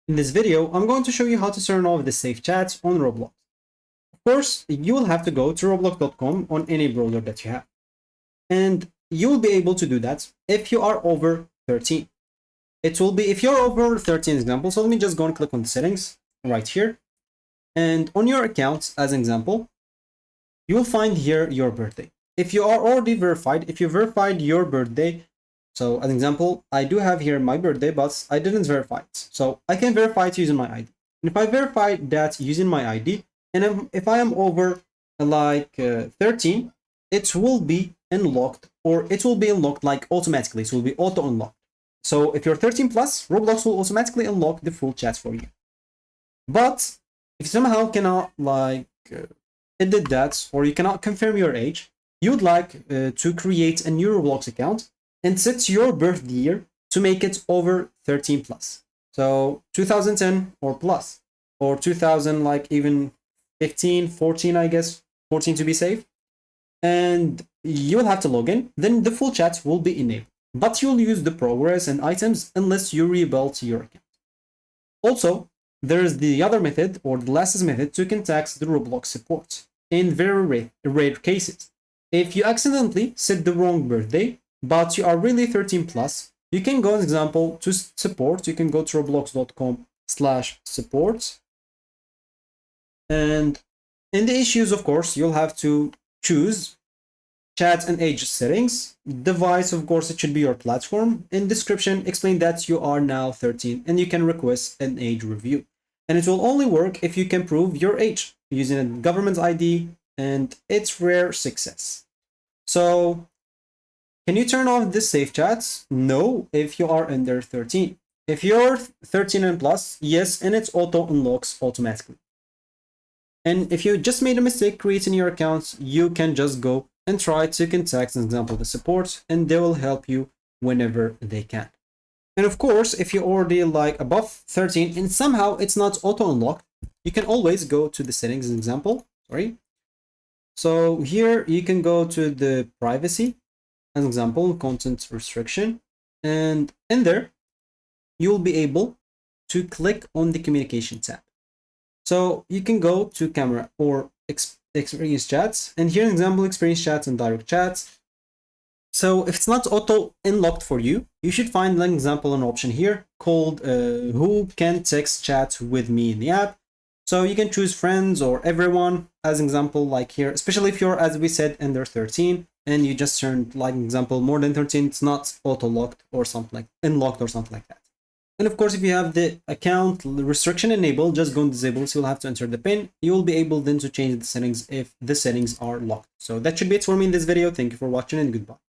In this video, I'm going to show you how to turn off the safe chats on Roblox. Of course, you will have to go to roblox.com on any browser that you have. And you'll be able to do that if you are over 13. It will be if you're over 13 example. So let me just go and click on the settings right here. And on your account, as an example, you'll find here your birthday. If you are already verified, if you verified your birthday, so as an example, I do have here my birthday, but I didn't verify it. So I can verify it using my ID. And if I verify that using my ID, and if I am over 13, it will be unlocked, or it will be unlocked like automatically. So it will be auto unlocked. So if you're 13 plus, Roblox will automatically unlock the full chat for you. But if you somehow cannot edit that, or you cannot confirm your age, you'd like to create a new Roblox account and set your birth year to make it over 13 plus. So 2010 or plus, or 2000, like even 15, 14, I guess, 14 to be safe. And you'll have to log in. Then the full chat will be enabled, but you'll use the progress and items unless you rebuild your account. Also, there is the other method, or the lastest method, to contact the Roblox support in very rare cases. If you accidentally set the wrong birthday, but you are really 13 plus, you can go, as an example, to support. You can go to roblox.com/support. And in the issues, of course, you'll have to choose chat and age settings. Device, of course, it should be your platform. In description, explain that you are now 13 and you can request an age review. And it will only work if you can prove your age using a government ID, and it's rare success. So, can you turn off this safe chats? No, if you are under 13. If you're 13 and plus, yes, and it auto unlocks automatically. And if you just made a mistake creating your accounts, you can just go and try to contact, for example, the support, and they will help you whenever they can. And of course, if you're already above 13 and somehow it's not auto unlocked, you can always go to the settings, an example. Sorry. So here you can go to the privacy, as an example, content restriction, and in there you'll be able to click on the communication tab. So you can go to camera or experience chats, and here an example, experience chats and direct chats. So if it's not auto unlocked for you, you should find an example, an option here called who can text chat with me in the app. So you can choose friends or everyone, as an example, like here, especially if you're, as we said, under 13 and you just turned, like an example, more than 13, it's not auto locked or something like unlocked or something like that. And of course, if you have the account restriction enabled, just go and disable, so you'll have to enter the PIN. You will be able then to change the settings if the settings are locked. So that should be it for me in this video. Thank you for watching and goodbye.